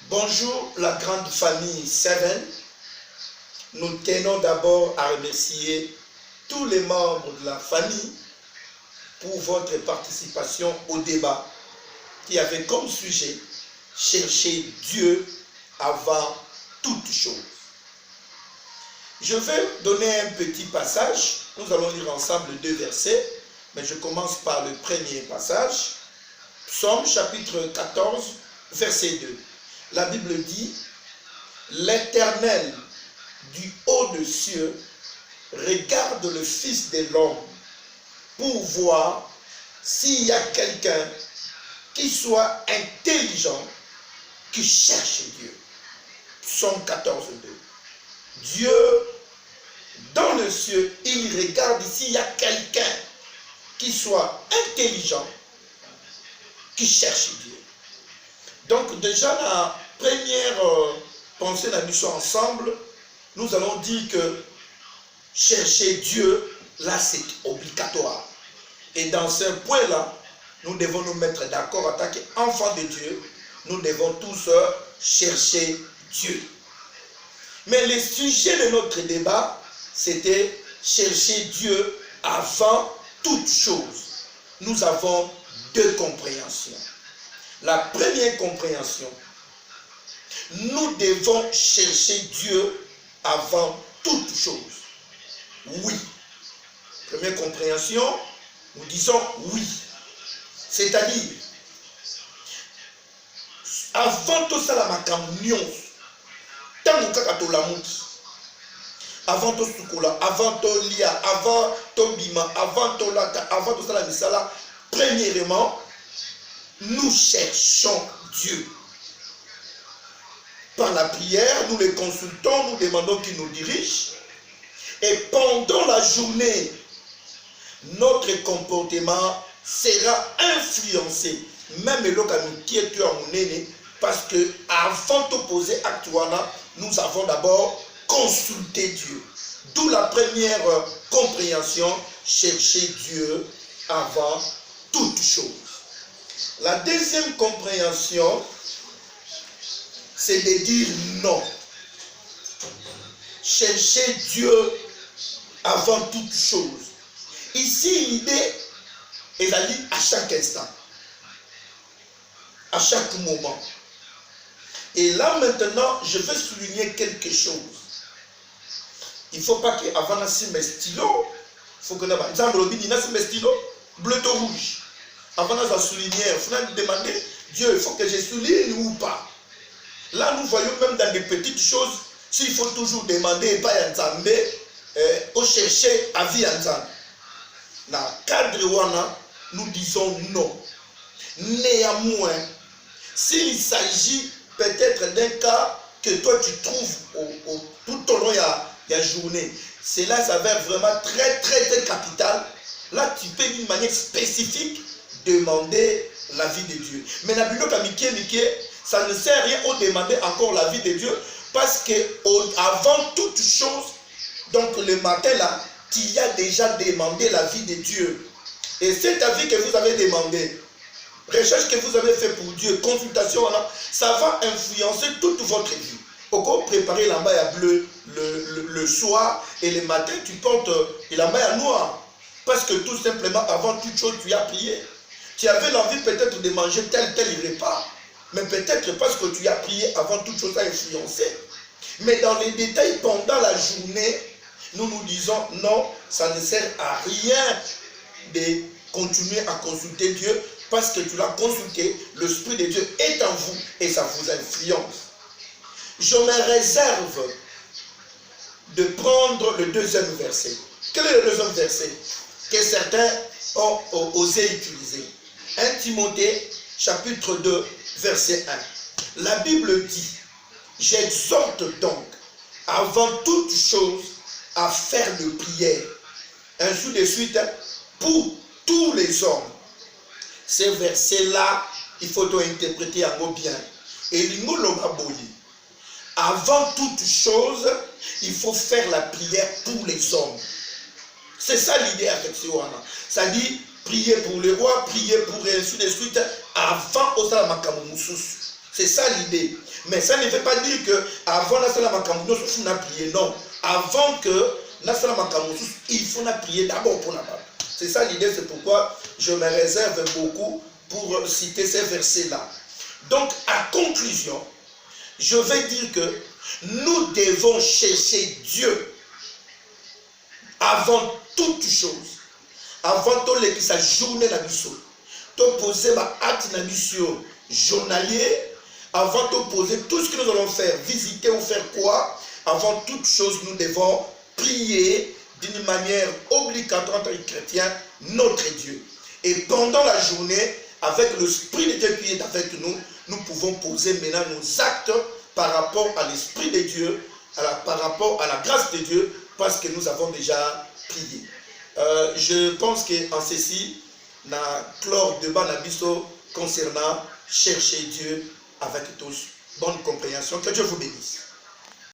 Bonjour la grande famille Seven. Nous tenons d'abord à remercier tous les membres de la famille pour votre participation au débat qui avait comme sujet « Chercher Dieu avant toute chose ». Je vais donner un petit passage. Nous allons lire ensemble 2 versets, mais je commence par le premier passage. Psaume chapitre 14, verset 2. La Bible dit « L'Éternel du haut des cieux regarde le Fils de l'homme pour voir s'il y a quelqu'un qui soit intelligent, qui cherche Dieu. » Psaume 14, 2. Dieu, dans le ciel, il regarde s'il y a quelqu'un qui soit intelligent, qui cherche Dieu. Donc déjà, la première pensée de la mission ensemble, nous allons dire que chercher Dieu, là c'est obligatoire. Et dans ce point-là, nous devons nous mettre d'accord en tant qu'enfants de Dieu, nous devons tous chercher Dieu. Mais le sujet de notre débat, c'était chercher Dieu avant toute chose. Nous avons 2 compréhensions. La première compréhension, nous devons chercher Dieu avant toute chose. Oui. Première compréhension, nous disons oui. C'est-à-dire, avant tout ça, la macamion, avant tout sukola, avant tout lia, avant tout bima, avant tout lata, avant tout ça la misala, premièrement, nous cherchons Dieu. Par la prière, nous les consultons, nous demandons qu'il nous dirige. Et pendant la journée, notre comportement sera influencé. Même le parce que avant de poser acte, nous avons d'abord consulté Dieu. D'où la première compréhension, chercher Dieu avant toute chose. La deuxième compréhension, c'est de dire non. Chercher Dieu avant toute chose. Ici, l'idée est la ligne à chaque instant, à chaque moment. Et là maintenant, je vais souligner quelque chose. Il ne faut pas qu'avant de mes stylos, il faut que par exemple, mes stylos, bleu ou rouge. Avant de souligner, il faut demander, Dieu, il faut que je souligne ou pas. Là, nous voyons même dans des petites choses, s'il faut toujours demander et pas Nzambe, au chercher à vie Nzambe. Dans le cadre, nous disons non. Néanmoins, s'il s'agit peut-être d'un cas que toi tu trouves tout au long de la journée, cela s'avère vraiment très capital. Là, tu peux d'une manière spécifique demander la vie de Dieu. Mais la Bible ça ne sert à rien de demander encore la vie de Dieu, parce que avant toute chose, donc le matin là, tu as déjà demandé la vie de Dieu. Et cet avis que vous avez demandé, recherche que vous avez fait pour Dieu, consultation, ça va influencer toute votre vie. Pourquoi préparer la maille à bleu le soir et le matin tu portes la maille à noir? Parce que tout simplement, avant toute chose, tu as prié. Tu avais l'envie peut-être de manger tel repas, mais peut-être parce que tu as prié avant toute chose à influencer. Mais dans les détails, pendant la journée, nous nous disons non, ça ne sert à rien de continuer à consulter Dieu, parce que tu l'as consulté, l'Esprit de Dieu est en vous et ça vous influence. Je me réserve de prendre le 2e verset. Quel est le 2e verset que certains ont osé utiliser? 1 Timothée chapitre 2 verset 1. La Bible dit: j'exhorte donc avant toute chose à faire de prière, ainsi de suite, pour tous les hommes. Ces versets-là, il faut interpréter en mot bien. Et l'imo lobaboyi. Avant toute chose, il faut faire la prière pour les hommes. C'est ça l'idée avec ce wana. Ça dit prier pour le roi, prier pour ainsi de suite, avant au salamakamususu. C'est ça l'idée. Mais ça ne veut pas dire que avant Nasala Makamouno, on a prié. Non. Avant que Nasala Makamouno, il faut prier d'abord pour la Bible. C'est ça l'idée, c'est pourquoi je me réserve beaucoup pour citer ces versets-là. Donc, à conclusion, je vais dire que nous devons chercher Dieu avant toute chose. Avant tout sa journée na biso. De poser ma acte na mission journalier. Avant de poser tout ce que nous allons faire, visiter ou faire quoi. Avant toute chose, nous devons prier d'une manière obligatoire en tant que chrétien, notre Dieu. Et pendant la journée, avec l'Esprit de Dieu qui est avec nous, nous pouvons poser maintenant nos actes par rapport à l'Esprit de Dieu, par rapport à la grâce de Dieu, parce que nous avons déjà prié. Je pense qu'en ceci, na clore débat na biso concernant chercher Dieu avec tous. Bonne compréhension. Que Dieu vous bénisse.